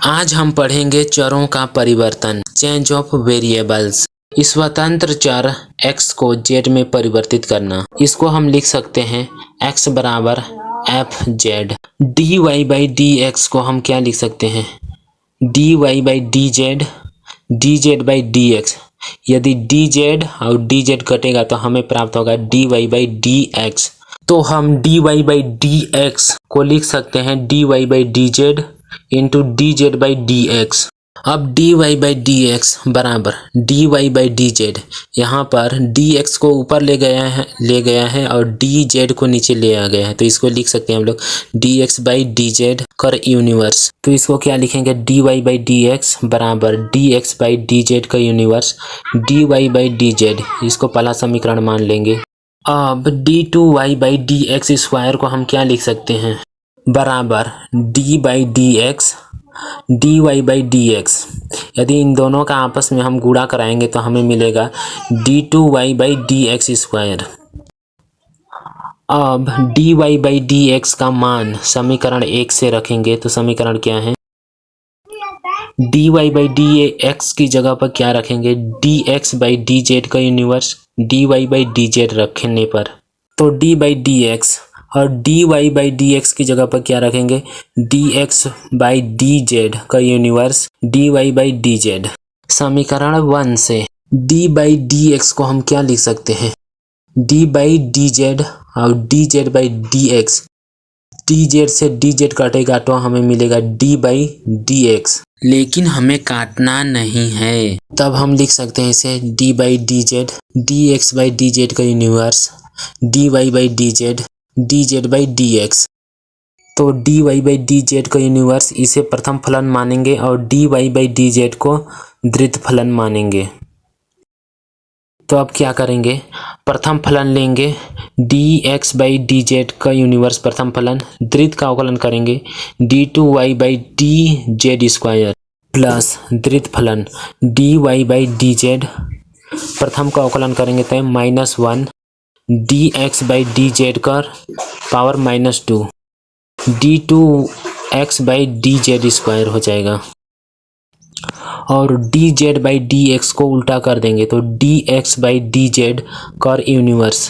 आज हम पढ़ेंगे चरों का परिवर्तन, चेंज ऑफ वेरिएबल्स। स्वतंत्र चर x को z में परिवर्तित करना। इसको हम लिख सकते हैं x बराबर F Z. D Y by D x को हम क्या लिख सकते हैं, D Y by D Z, D Z by D x. यदि डी जेड और डी जेड कटेगा तो हमें प्राप्त होगा D Y by D x. तो हम D Y by D x को लिख सकते हैं D Y by D Z into D Z by D X. अब D Y by D x बराबर D Y by D Z. यहाँ पर डी एक्स को ऊपर ले गया है और डी जेड को नीचे ले आ गया है, तो इसको लिख सकते हैं हम लोग d x by D z कर यूनिवर्स। तो इसको क्या लिखेंगे, d Y by D x बराबर d x by D z का inverse d Y by D z. इसको पहला समीकरण मान लेंगे। अब d two Y by D x square को हम क्या लिख सकते हैं, बराबर d by D x d Y by D x. यदि इन दोनों का आपस में हम गुणा कराएंगे तो हमें मिलेगा d two Y by D x square. अब D Y by D x का मान समीकरण 1 से रखेंगे तो समीकरण क्या है, d Y by D x की जगह पर क्या रखेंगे, d x by D z का inverse d Y by D z रखने पर, तो डी बाई डी एक्स और d Y by D x की जगह पर क्या रखेंगे, d x by D z का inverse d Y by D z. समीकरण 1 से डी बाई डी एक्स को हम क्या लिख सकते हैं, डी बाई डी जेड और D Z by D x. D Z से डी जेड कटेगा तो हमें मिलेगा डी बाई डी एक्स, लेकिन हमें काटना नहीं है, तब हम लिख सकते हैं इसे d by D Z d x by D z का inverse d Y by D Z D Z by D x. तो d Y by D z का यूनिवर्स इसे प्रथम फलन मानेंगे और d Y by D z को द्वितीय फलन मानेंगे। तो अब क्या करेंगे, प्रथम फलन लेंगे d x by D z का यूनिवर्स प्रथम फलन, द्वितीय का अवकलन करेंगे d two Y by D z square plus द्वितीय फलन d Y by D z. प्रथम का अवकलन करेंगे तो -1 d x by D z कर power -2 d two x by D z square हो जाएगा। और D Z by D x को उल्टा कर देंगे तो d x by D z कर यूनिवर्स।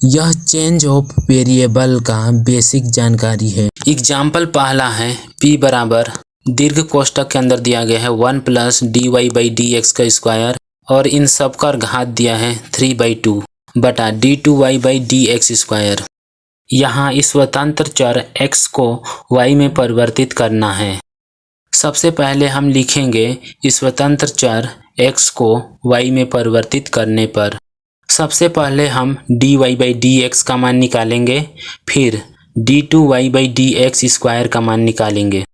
यह चेंज ऑफ वेरिएबल का बेसिक जानकारी है। एग्जाम्पल पहला है p बराबर दीर्घ कोष्ठक के अंदर दिया गया है 1 plus D Y by D x का स्क्वायर और इन सब का घात दिया है 3/2 बटा D two Y by D x square. यहाँ इस स्वतंत्र चर x को y में परिवर्तित करना है। सबसे पहले हम लिखेंगे इस स्वतंत्र चर x को y में परिवर्तित करने पर सबसे पहले हम D Y by D x का मान निकालेंगे, फिर D two Y by D x square का मान निकालेंगे।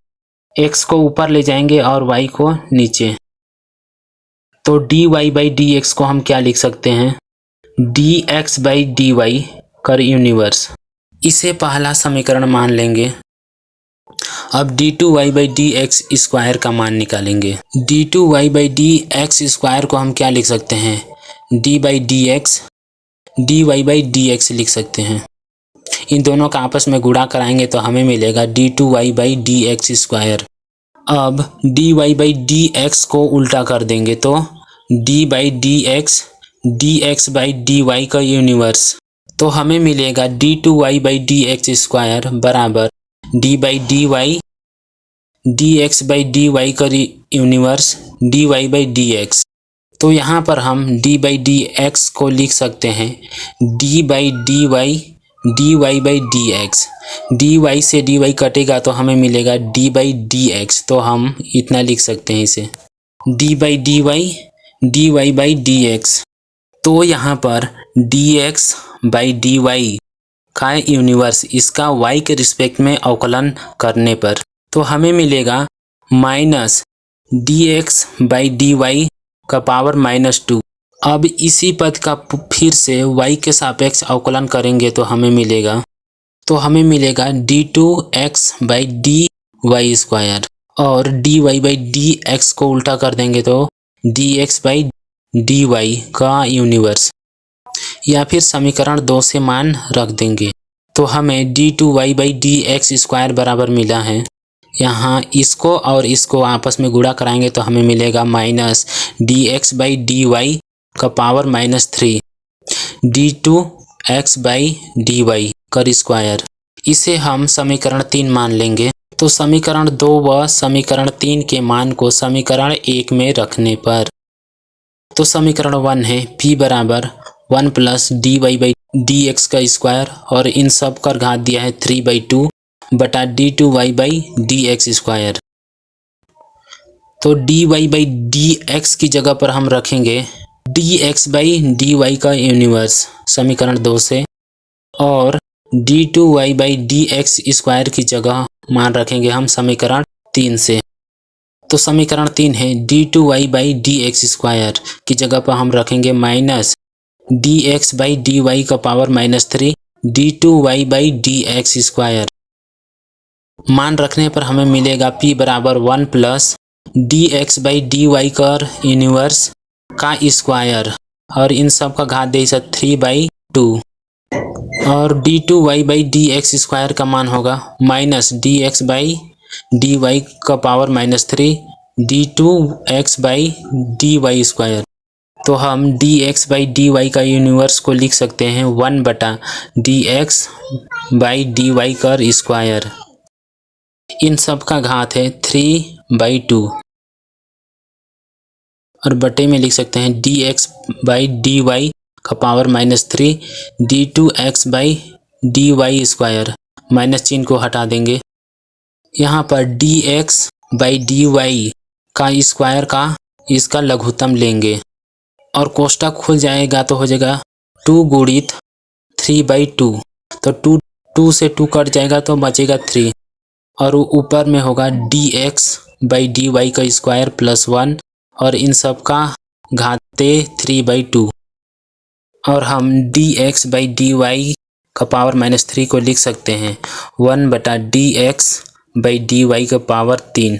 x को ऊपर ले जाएंगे और y को नीचे, तो d Y by D x को हम क्या लिख सकते हैं, d x by d y कर यूनिवर्स। इसे पहला समीकरण मान लेंगे। अब d two Y by D x square का मान निकालेंगे। D two Y by D x square को हम क्या लिख सकते हैं, d by D x d Y by D x लिख सकते हैं। इन दोनों का आपस में गुणा कराएंगे तो हमें मिलेगा d two Y by D x square. अब D Y by D x को उल्टा कर देंगे तो d by D x by d y का यूनिवर्स। तो हमें मिलेगा d two Y by D x square बराबर d by d y d x by d y का inverse d Y by D x. तो यहाँ पर हम डी बाई डी एक्स को लिख सकते हैं d by d Y by D x. D y से डी वाई कटेगा तो हमें मिलेगा डी बाई डी एक्स, तो हम इतना लिख सकते हैं इसे d by d Y by D x. तो यहाँ पर d x by d y का यूनिवर्स इसका y के रिस्पेक्ट में अवकलन करने पर तो हमें मिलेगा minus d x by d y का पावर -2। अब इसी पद का फिर से y के सापेक्ष अवकलन करेंगे तो हमें मिलेगा d two x by d y square और d Y by D x को उल्टा कर देंगे तो d x by d y का यूनिवर्स, या फिर समीकरण 2 से मान रख देंगे तो हमें d two Y by D x square बराबर मिला है यहाँ इसको और इसको आपस में गुणा कराएंगे तो हमें मिलेगा minus dx by d y का power -3 d2x by d y का स्क्वायर। इसे हम समीकरण 3 मान लेंगे। तो समीकरण 2 व समीकरण 3 के मान को समीकरण 1 में रखने पर तो समीकरण 1 है p बराबर 1 plus D Y by D x का स्क्वायर और इन सब का घात दिया है 3/2 बटा d2y by D x square. तो dy बाई डी एक्स की जगह पर हम रखेंगे dx बाई डी वाई का यूनिवर्स समीकरण 2 से और d2y by D x square की जगह मान रखेंगे हम समीकरण 3 से। तो समीकरण 3 है d2y by D x square की जगह पर हम रखेंगे minus dx by d y का power -3 d2y by D x square. मान रखने पर हमें मिलेगा p बराबर 1 plus dx by d y का यूनिवर्स का स्क्वायर और इन सब का घात दे 3/2 और d2y by D x square का मान होगा minus dx by d y का power -3 d2x by d y square. तो हम dx बाई डी वाई का यूनिवर्स को लिख सकते हैं 1 बटा dx बाई डी वाई का स्क्वायर। इन सब का घात है 3/2 और बटे में लिख सकते हैं dx बाई डी वाई का power -3 d2x by d y square. Minus चिन्ह को हटा देंगे। यहाँ पर dx बाई डी वाई का स्क्वायर का इसका लघुत्तम लेंगे और कोष्टक खुल जाएगा तो हो जाएगा 2 गुणित 3/2। तो 2 से 2 कट जाएगा तो बचेगा 3 और ऊपर में होगा dx बाई डी वाई का स्क्वायर प्लस 1 और इन सब का घाते 3/2 और हम dx बाई डी वाई का पावर -3 को लिख सकते हैं 1 बटा dx बाई डी वाई का पावर 3।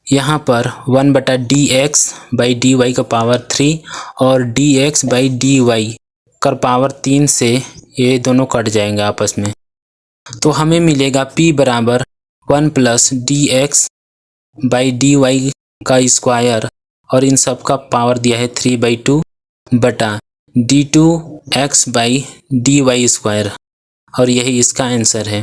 यहाँ पर 1 बटा dx बाई डी वाई का पावर 3 और dx बाई डी वाई का पावर 3 से ये दोनों कट जाएंगे आपस में। तो हमें मिलेगा p बराबर 1 plus dx by d y का स्क्वायर और इन सब का पावर दिया है 3/2 बटा d2x by d y square और यही इसका आंसर है।